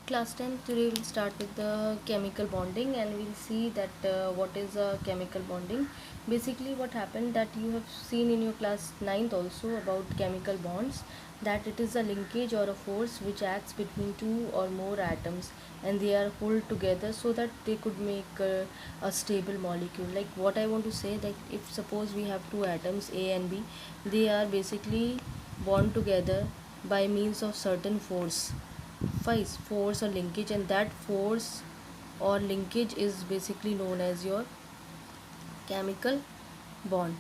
Class 10, today we'll start with the chemical bonding and we'll see that what is a chemical bonding. Basically what happened that you have seen in your class ninth also about chemical bonds, that it is a linkage or a force which acts between two or more atoms and they are held together so that they could make a stable molecule. Like what I want to say, that if suppose we have two atoms A and B, they are basically bond together by means of certain force or linkage, and that force or linkage is basically known as your chemical bond.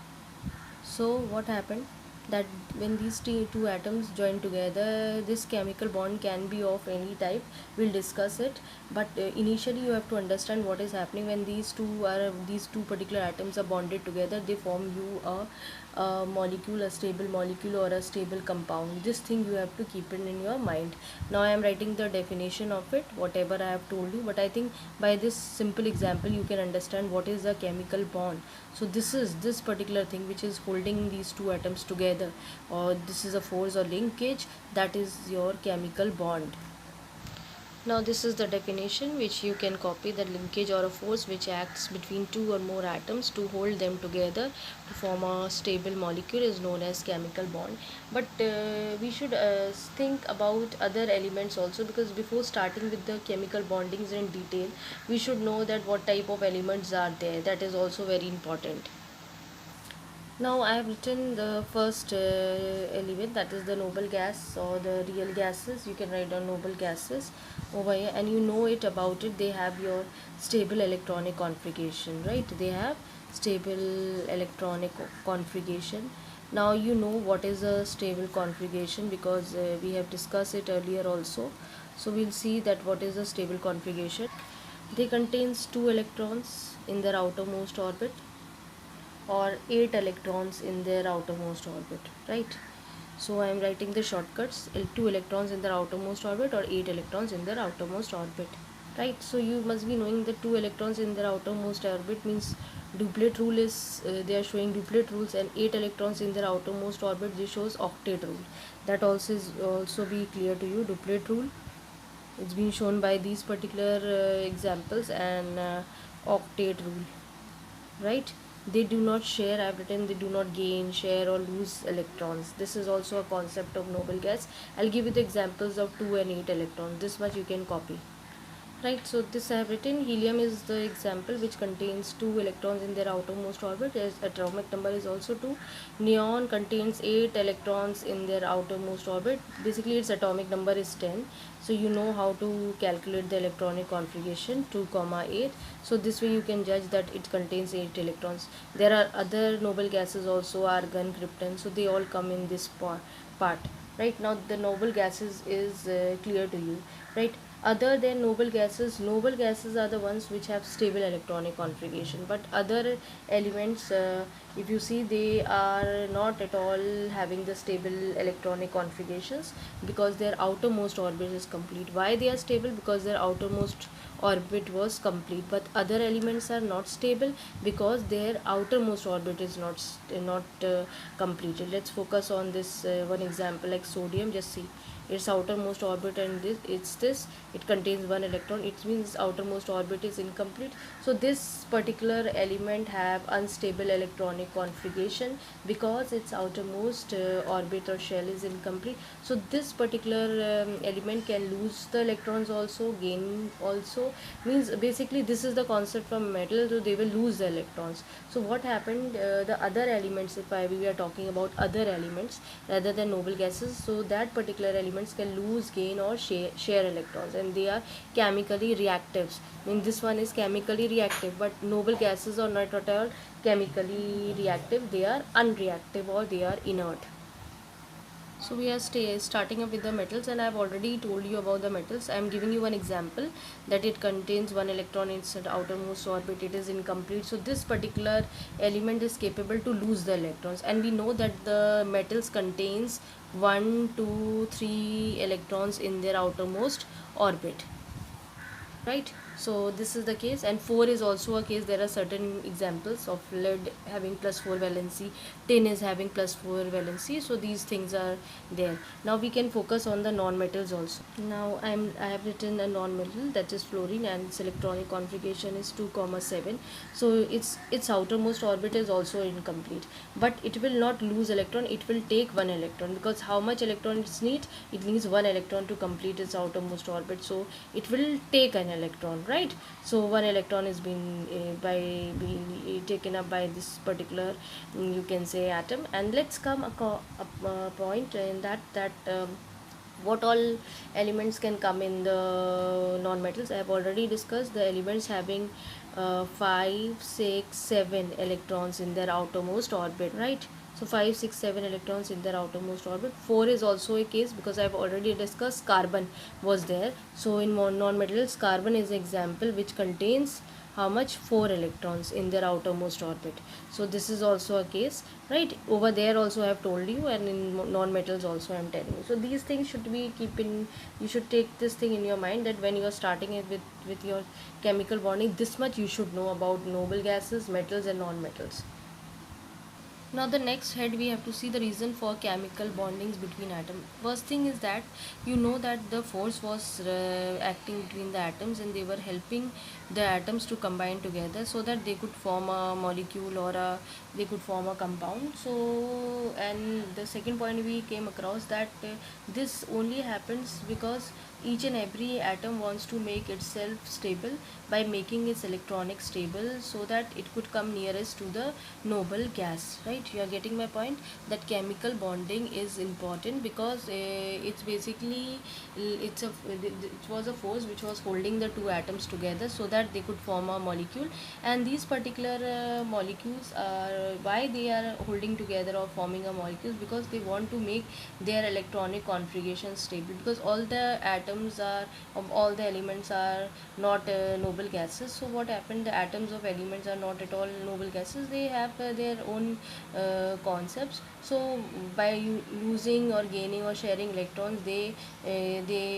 So what happened that when these two atoms join together, this chemical bond can be of any type. We'll discuss it, but initially you have to understand what is happening when these two particular atoms are bonded together. They form you a molecule, a stable molecule or a stable compound. This thing you have to keep it in your mind. Now I am writing the definition of it, whatever I have told you, but I think by this simple example you can understand what is a chemical bond. So this is this particular thing which is holding these two atoms together, or this is a force or linkage, that is your chemical bond. Now this is the definition which you can copy: the linkage or a force which acts between two or more atoms to hold them together to form a stable molecule is known as chemical bond. But we should think about other elements also, because before starting with the chemical bondings in detail, we should know that what type of elements are there. That is also very important. Now I have written the first element, that is the noble gas or the real gases. You can write down noble gases over here, and you know it about it. They have your stable electronic configuration, right? They have stable electronic configuration. Now you know what is a stable configuration, because we have discussed it earlier also. So we'll see that what is a stable configuration. They contains two electrons in their outermost orbit, or 8 electrons in their outermost orbit, right? So I am writing the shortcuts: 2 electrons in their outermost orbit or 8 electrons in their outermost orbit, right? So you must be knowing the 2 electrons in their outermost orbit means duplet rule is, they are showing duplet rules, and 8 electrons in their outermost orbit, this shows octet rule. That also is also be clear to you. Duplet rule, it's been shown by these particular examples, and octet rule, right? They do not share, I've written, they do not gain, share or lose electrons. This is also a concept of noble gas. I'll give you the examples of 2 and 8 electrons. This much you can copy, right? So this I have written. Helium is the example which contains 2 electrons in their outermost orbit. Its atomic number is also 2. Neon contains 8 electrons in their outermost orbit. Basically its atomic number is 10. So you know how to calculate the electronic configuration, 2 comma 8. So this way you can judge that it contains 8 electrons. There are other noble gases also, argon, krypton, so they all come in this part. Right now the noble gases is clear to you, right? Other than noble gases are the ones which have stable electronic configuration, but other elements, if you see, they are not at all having the stable electronic configurations, because their outermost orbit is complete. Why they are stable? Because their outermost orbit was complete, but other elements are not stable because their outermost orbit is not completed. Let's focus on this one example, like sodium. Just see its outermost orbit, and this it contains 1 electron. It means its outermost orbit is incomplete. So this particular element have unstable electronic configuration because its outermost orbit or shell is incomplete. So this particular element can lose the electrons also, gain also. Means basically this is the concept from metal, so they will lose the electrons. So what happened, the other elements, if we are talking about other elements rather than noble gases, so that particular elements can lose, gain or share electrons, and they are chemically reactives. I mean, this one is chemically reactive, but noble gases are not at all chemically reactive. They are unreactive or they are inert. So we are starting up with the metals, and I have already told you about the metals. I am giving you one example that it contains 1 electron in its outermost orbit. It is incomplete. So this particular element is capable to lose the electrons, and we know that the metals contains 1, 2, 3 electrons in their outermost orbit. right? So this is the case, and 4 is also a case. There are certain examples of lead having plus 4 valency, tin is having plus 4 valency, so these things are there. Now we can focus on the non-metals also. Now I have written a non-metal, that is fluorine, and its electronic configuration is 2 comma 7. So its outermost orbit is also incomplete, but it will not lose electron, it will take one electron, because how much electron it needs one electron to complete its outermost orbit, so it will take an electron, right? So one electron is being taken up by this particular, you can say, atom. And let's come a point in that what all elements can come in the non-metals. I have already discussed the elements having 5 6 7 electrons in their outermost orbit, right? So 5 6 7 electrons in their outermost orbit. 4 is also a case, because I have already discussed carbon was there. So in non-metals, carbon is an example which contains how much? 4 electrons in their outermost orbit. So this is also a case, right? Over there also I have told you, and in non-metals also I am telling you. So these things should be keep in, you should take this thing in your mind, that when you are starting it with your chemical bonding, this much you should know about noble gases, metals and non-metals. Now the next head, we have to see the reason for chemical bondings between atoms. First thing is that you know that the force was acting between the atoms, and they were helping the atoms to combine together so that they could form a molecule, or they could form a compound. So, and the second point we came across, that this only happens because each and every atom wants to make itself stable by making its electronic stable, so that it could come nearest to the noble gas, right? You are getting my point, that chemical bonding is important, because it's basically it was a force which was holding the two atoms together so that they could form a molecule. And these particular molecules are, why they are holding together or forming a molecule, because they want to make their electronic configuration stable, because all the atoms are of all the elements are not noble gases. So what happened, the atoms of elements are not at all noble gases, they have their own concepts. So by losing or gaining or sharing electrons, they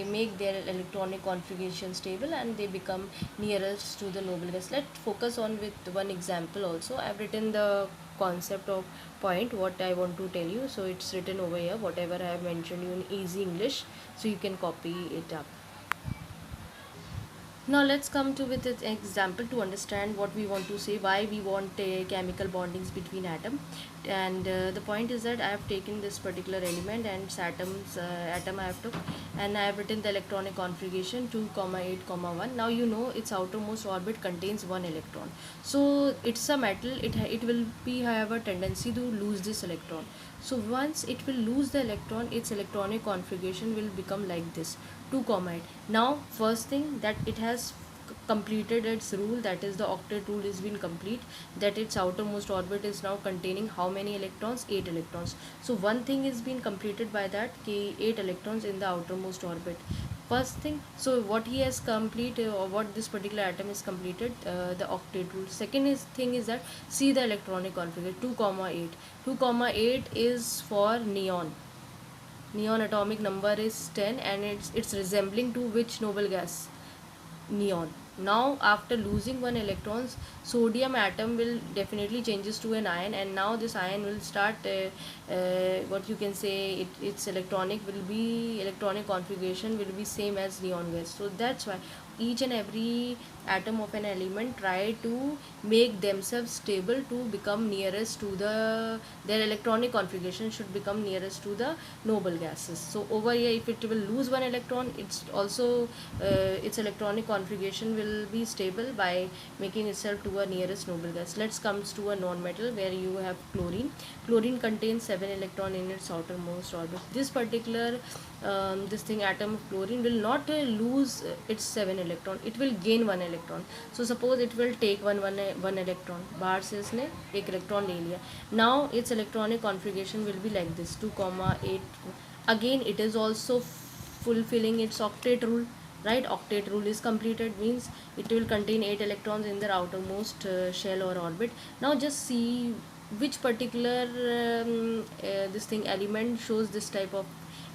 make their electronic configuration stable, and they become nearest to the noble gas. Let's focus on with one example also. I've written the concept of point what I want to tell you, so it's written over here, whatever I have mentioned you in easy English, so you can copy it up. Now let's come to with an example to understand what we want to say, why we want chemical bondings between atom. And the point is that I have taken this particular element and its atom I have took, and I have written the electronic configuration 2 comma 8 comma 1. Now you know its outermost orbit contains one electron, so it's a metal, it will be have a tendency to lose this electron. So once it will lose the electron, its electronic configuration will become like this, 2 comma 8. Now first thing, that it has completed its rule, that is the octet rule is been complete, that its outermost orbit is now containing how many electrons? 8 electrons. So one thing is been completed by that, 8 electrons in the outermost orbit. First thing, so what he has completed, or what this particular atom is completed, the octet rule. Second thing is that, see the electronic configuration 2 comma 8. 2 comma 8 is for neon. Neon atomic number is 10, and it's resembling to which noble gas? Neon. Now after losing one electrons, sodium atom will definitely changes to an ion, and now this ion will start what you can say, its electronic configuration will be same as neon gas. So that's why each and every atom of an element try to make themselves stable to become nearest to their electronic configuration should become nearest to the noble gases. So over here, if it will lose one electron, it's also its electronic configuration will be stable by making itself to a nearest noble gas. Let's comes to a non-metal, where you have chlorine. Chlorine contains 7 electron in its outermost orbit. This particular this thing, atom of chlorine, will not lose its 7 electron, it will gain 1 electron. So suppose it will take one electron, बाहर से इसने एक electron ले लिया. Now its electronic configuration will be like this, 2 comma 8. Again it is also fulfilling its octet rule, right? Octet rule is completed, means it will contain 8 electrons in their outermost shell or orbit. Now just see which particular this thing element shows this type of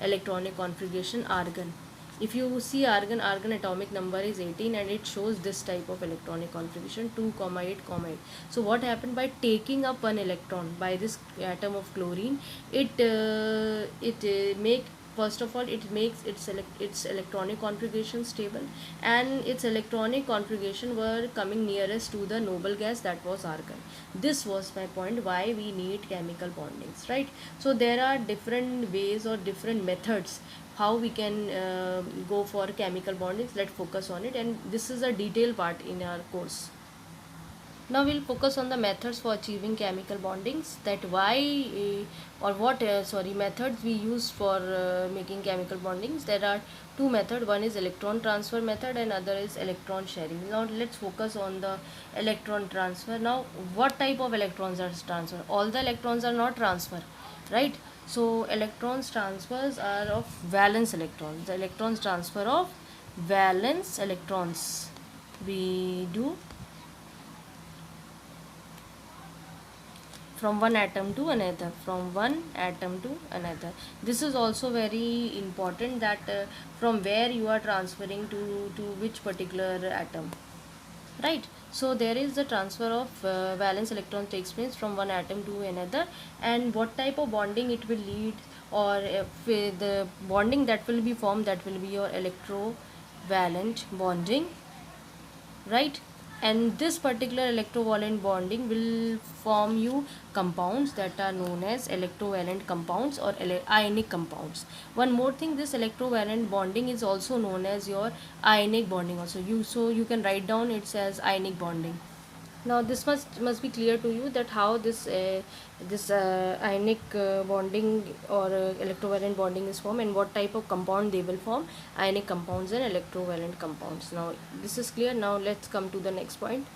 electronic configuration. Argon. If you see argon, argon atomic number is 18 and it shows this type of electronic configuration 2 comma 8 comma 8. So what happened, by taking up one electron by this atom of chlorine, it make, first of all it makes its electronic configuration stable, and its electronic configuration were coming nearest to the noble gas, that was argon. This was my point, why we need chemical bondings, right? So there are different ways or different methods how we can go for chemical bondings. Let's focus on it, and this is a detailed part in our course. Now we'll focus on the methods for achieving chemical bondings, that why or what sorry methods we use for making chemical bondings. There are two methods, one is electron transfer method and other is electron sharing. Now let's focus on the electron transfer. Now what type of electrons are transferred? All the electrons are not transferred, right? So electrons transfers are of valence electrons. The electrons transfer of valence electrons we do from one atom to another, from one atom to another. This is also very important, that from where you are transferring to which particular atom, right? So there is the transfer of valence electron takes place from one atom to another, and what type of bonding it will lead, or if the bonding that will be formed, that will be your electrovalent bonding, right? And this particular electrovalent bonding will form you compounds that are known as electrovalent compounds or ionic compounds. One more thing, this electrovalent bonding is also known as your ionic bonding also. You can write down it as ionic bonding. Now this must be clear to you, that how this ionic bonding or electrovalent bonding is formed, and what type of compound they will form, ionic compounds and electrovalent compounds. Now this is clear. Now let's come to the next point.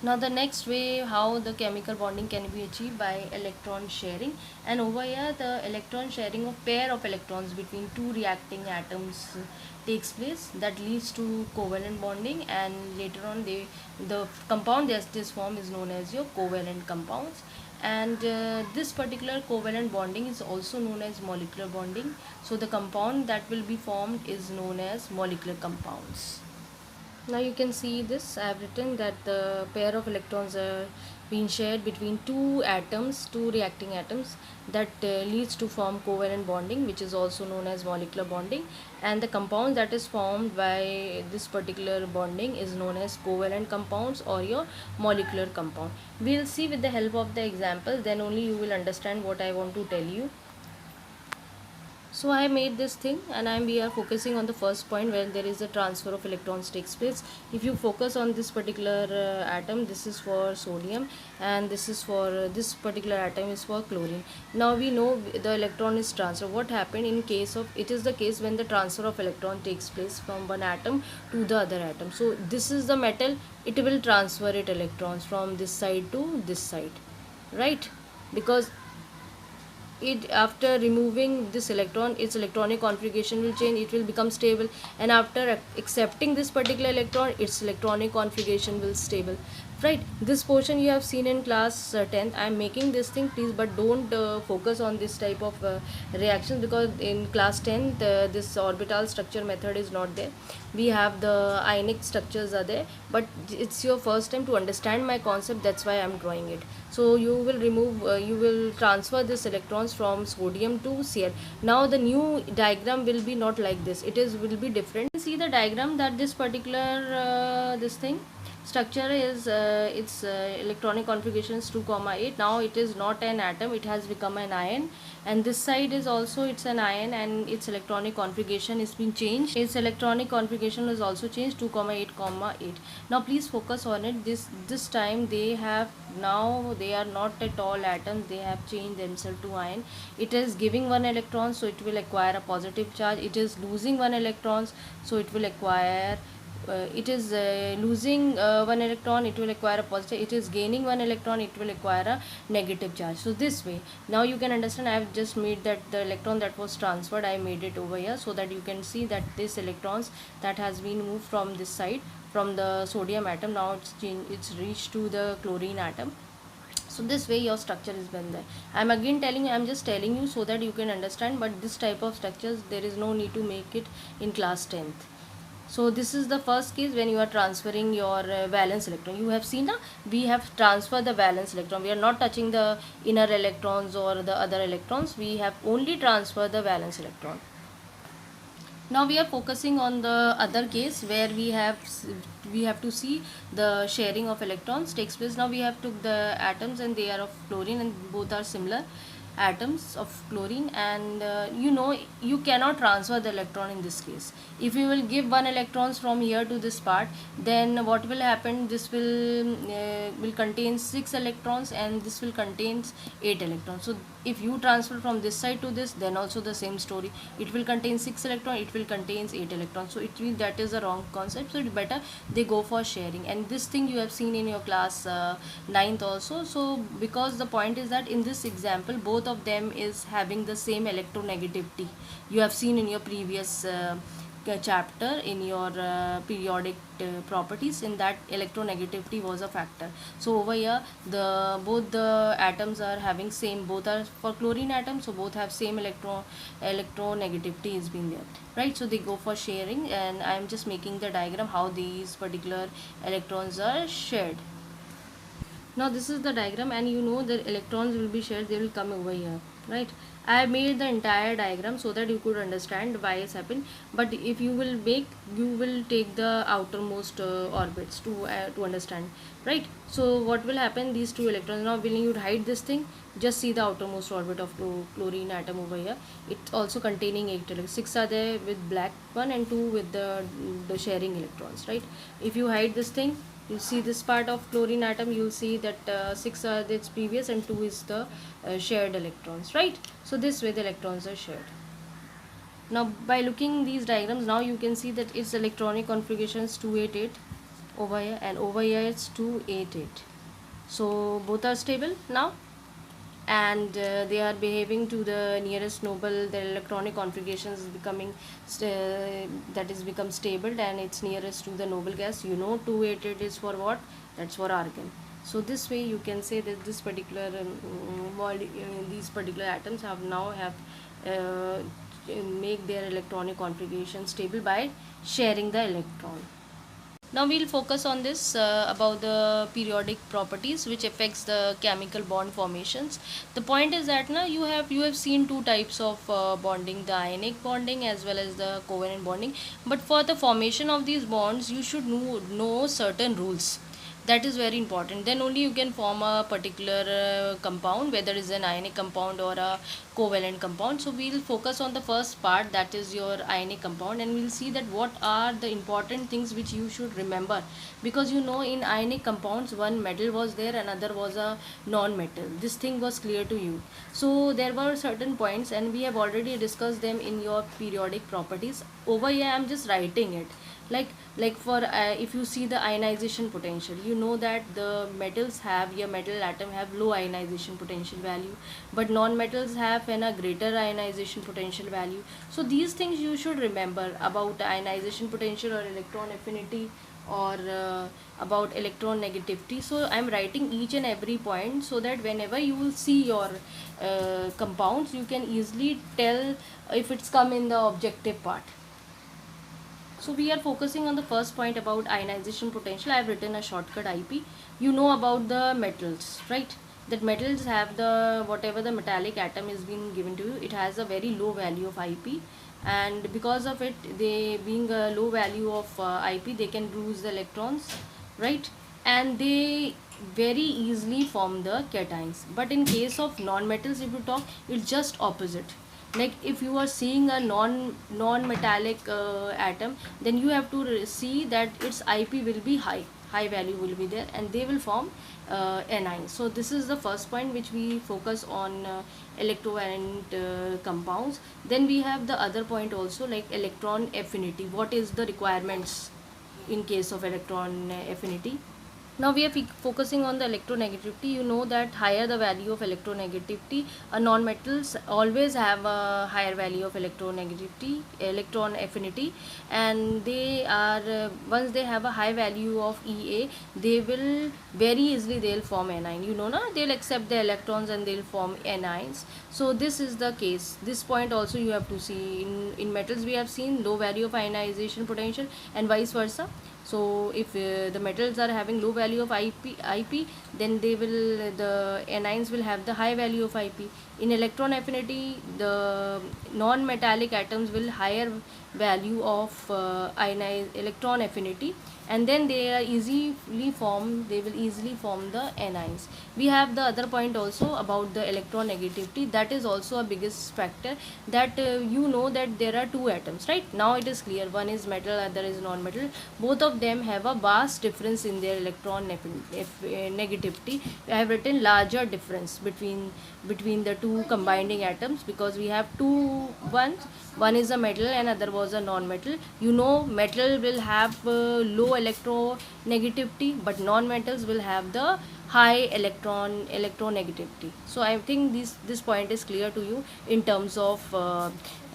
Now the next way how the chemical bonding can be achieved, by electron sharing. And over here the electron sharing of pair of electrons between two reacting atoms takes place, that leads to covalent bonding, and later on the compound that this form is known as your covalent compounds. And this particular covalent bonding is also known as molecular bonding. So the compound that will be formed is known as molecular compounds. Now you can see this, I have written that the pair of electrons are being shared between two atoms, two reacting atoms, that leads to form covalent bonding, which is also known as molecular bonding. And the compound that is formed by this particular bonding is known as covalent compounds or your molecular compound. We'll see with the help of the example, then only you will understand what I want to tell you. So I made this thing, and we are focusing on the first point, where there is a transfer of electrons takes place. If you focus on this particular atom, this is for sodium, and this is for this particular atom is for chlorine. Now we know the electron is transferred. What happened in case of, it is the case when the transfer of electron takes place from one atom to the other atom. So this is the metal, it will transfer it electrons from this side to this side, right? Because it, after removing this electron, its electronic configuration will change, it will become stable, and after accepting this particular electron, its electronic configuration will stable, right? This portion you have seen in class 10th. I am making this thing, please, but don't focus on this type of reactions, because in class 10th this orbital structure method is not there. We have the ionic structures are there, but it's your first time to understand my concept, that's why I am drawing it. So you will remove you will transfer this electrons from sodium to Cl. Now the new diagram will be not like this, it is will be different. See the diagram, that this particular this thing structure is its electronic configuration is 2 comma 8. Now it is not an atom, it has become an ion, and this side is also it's an ion, and its electronic configuration is being changed, its electronic configuration is also changed 2 comma 8 comma 8. Now please focus on it. This time they have, now they are not at all atoms, they have changed themselves to ion. It is giving one electron, so it will acquire a positive charge. It is losing one electrons, so it will acquire it is losing one electron, it will acquire a positive. It is gaining one electron, it will acquire a negative charge. So this way, now you can understand, I have just made that the electron that was transferred, I made it over here, so that you can see that this electrons that has been moved from this side, from the sodium atom, now it's reached to the chlorine atom. So this way your structure is been there. I'm again telling you, I'm just telling you so that you can understand, but this type of structures there is no need to make it in class 10th. So this is the first case when you are transferring your valence electron. You have seen, we have transferred the valence electron. We are not touching the inner electrons or the other electrons. We have only transferred the valence electron. Now we are focusing on the other case where we have to see the sharing of electrons takes place. Now we have took the atoms and they are of chlorine and both are similar atoms of chlorine, and you know, you cannot transfer the electron in this case. If you will give one electrons from here to this part, then what will happen, this will contain 6 electrons and this will contain 8 electrons. So if you transfer from this side to this, then also the same story, it will contain 6 electrons, it will contain 8 electrons. So it means that is a wrong concept. So it's better they go for sharing, and this thing you have seen in your class 9th also. So because the point is that in this example both of them is having the same electronegativity. You have seen in your previous chapter in your periodic properties, in that electronegativity was a factor. So over here the both the atoms are having same, both are for chlorine atoms, so both have same electronegativity is being there, right? So they go for sharing, and I am just making the diagram how these particular electrons are shared. Now this is the diagram, and you know the electrons will be shared, they will come over here, right? I have made the entire diagram so that you could understand why it's happened, but if you will make, you will take the outermost orbits to understand, right? So what will happen, these two electrons, now when you hide this thing, just see the outermost orbit of chlorine atom over here. It's also containing 8 electrons, 6 are there with black one and 2 with the sharing electrons, right? If you hide this thing, you see this part of chlorine atom, you'll see that 6 are its previous and 2 is the shared electrons, right? So this way the electrons are shared. Now by looking these diagrams, now you can see that its electronic configuration is 288 over here, and over here it's 288. So both are stable now, and they are behaving to the nearest noble. The electronic configuration is becoming that is become stable, and it's nearest to the noble gas. You know 288 is for what? That's for argon. So this way you can say that this particular these particular atoms have now have make their electronic configuration stable by sharing the electron. Now we'll focus on this about the periodic properties which affects the chemical bond formations. The point is that now you have seen two types of bonding, the ionic bonding as well as the covalent bonding. But for the formation of these bonds, you should know certain rules. That is very important. Then only you can form a particular compound, whether it's an ionic compound or a covalent compound. So we'll focus on the first part, that is your ionic compound, and we'll see that what are the important things which you should remember, because you know in ionic compounds one metal was there, another was a non-metal. This thing was clear to you. So there were certain points and we have already discussed them in your periodic properties. Over here I'm just writing it, like for if you see the ionization potential, you know that the metals have, your metal atom have low ionization potential value, but non-metals have a greater ionization potential value. So these things you should remember about ionization potential or electron affinity, or about electron negativity. So I'm writing each and every point so that whenever you will see your compounds, you can easily tell if it's come in the objective part. So we are focusing on the first point about ionization potential. I have written a shortcut IP. You know about the metals, right? That metals have the, whatever the metallic atom is being given to you, it has a very low value of IP, and because of it, they being a low value of IP, they can lose the electrons, right? And they very easily form the cations. But in case of non-metals, if you talk, it's just opposite. Like if you are seeing a non-metallic atom, then you have to see that its IP will be high value will be there, and they will form anions. So this is the first point which we focus on electrovalent compounds. Then we have the other point also, like electron affinity. What is the requirements in case of electron affinity? Now we are focusing on the electronegativity. You know that higher the value of electronegativity, non-metals always have a higher value of electronegativity, electron affinity, and they are once they have a high value of Ea, they will very easily they'll form anion. You know, na, they'll accept the electrons and they'll form anions. So this is the case. This point also you have to see. In metals we have seen low value of ionization potential and vice versa. So if the metals are having low value of IP, then they will the anions will have the high value of IP. In electron affinity, the non-metallic atoms will higher value of electron affinity, and then they are easily form they will easily form the anions. We have the other point also about the electronegativity. That is also a biggest factor, that you know that there are two atoms, right? Now it is clear, one is metal, other is non-metal. Both of them have a vast difference in their electron negativity. I have written larger difference between the two combining atoms, because we have two ones. One is a metal and other was a non-metal. You know, metal will have low electronegativity, but non-metals will have the high electronegativity. So I think this point is clear to you in terms of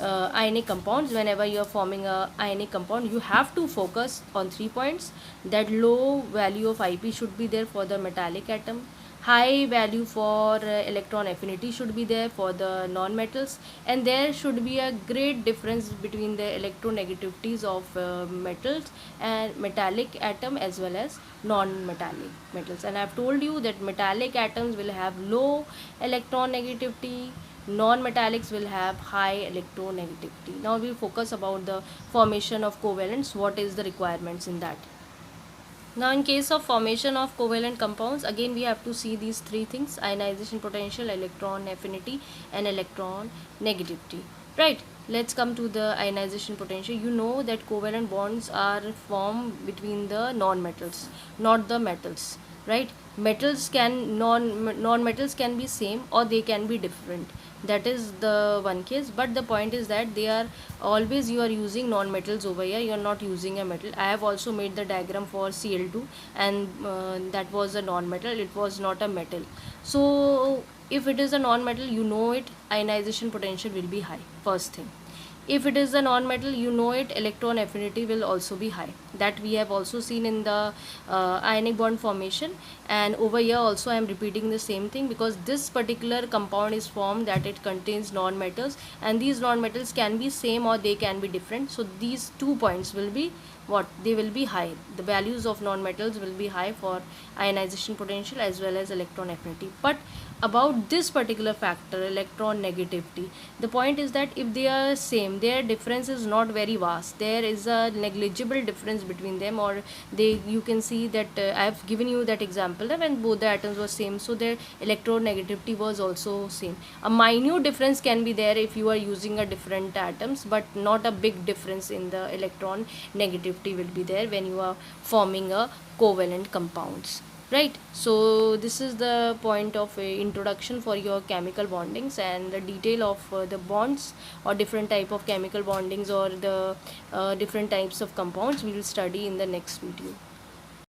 ionic compounds. Whenever you are forming a ionic compound, you have to focus on 3 points: that low value of IP should be there for the metallic atom, high value for electron affinity should be there for the non-metals, and there should be a great difference between the electronegativities of metals and metallic atom as well as non-metallic metals. And I have told you that metallic atoms will have low electron negativity, non-metallics will have high electronegativity. Now we focus about the formation of covalents. What is the requirements in that? Now in case of formation of covalent compounds, again we have to see these three things: ionization potential, electron affinity, and electron negativity. Right, let's come to the ionization potential. You know that covalent bonds are formed between the non-metals, not the metals, right? Metals can non-metals can be same or they can be different. That is the one case, but the point is that they are always, you are using non-metals over here, you are not using a metal. I have also made the diagram for Cl2, and that was a non-metal, it was not a metal. So if it is a non-metal, you know it, ionization potential will be high, first thing. If it is a non-metal, you know it, electron affinity will also be high. That we have also seen in the ionic bond formation. And over here also I am repeating the same thing, because this particular compound is formed that it contains non-metals, and these non-metals can be same or they can be different. So these 2 points will be what? They will be high. The values of non-metals will be high for ionization potential as well as electron affinity. But about this particular factor, electron negativity, the point is that if they are same, their difference is not very vast. There is a negligible difference between them, or they, you can see that I have given you that example that when both the atoms were same, so their electronegativity was also same. A minute difference can be there if you are using a different atoms, but not a big difference in the electron negativity will be there when you are forming a covalent compounds, right? So this is the point of introduction for your chemical bondings, and the detail of the bonds or different type of chemical bondings or the different types of compounds we will study in the next video.